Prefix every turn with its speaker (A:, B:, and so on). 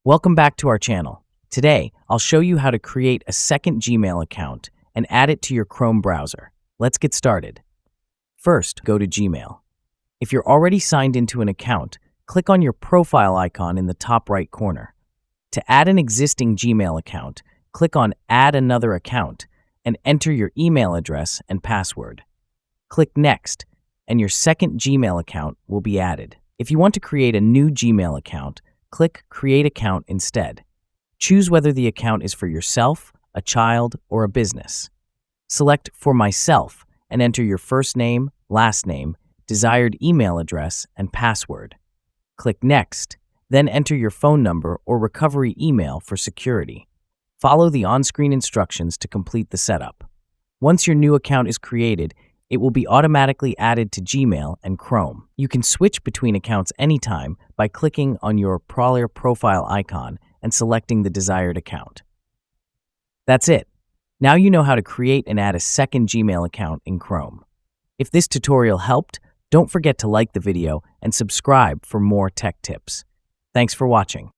A: Welcome back to our channel. Today, I'll show you how to create a second Gmail account and add it to your Chrome browser. Let's get started. First, go to Gmail. If you're already signed into an account, click on your profile icon in the top right corner. To add an existing Gmail account, click on Add Another Account and enter your email address and password. Click Next, and your second Gmail account will be added. If you want to create a new Gmail account, click Create Account instead. Choose whether the account is for yourself, a child, or a business. Select For Myself and enter your first name, last name, desired email address, and password. Click Next, then enter your phone number or recovery email for security. Follow the on-screen instructions to complete the setup. Once your new account is created, it will be automatically added to Gmail and Chrome. You can switch between accounts anytime by clicking on your Prowler profile icon and selecting the desired account. That's it. Now you know how to create and add a second Gmail account in Chrome. If this tutorial helped, don't forget to like the video and subscribe for more tech tips. Thanks for watching.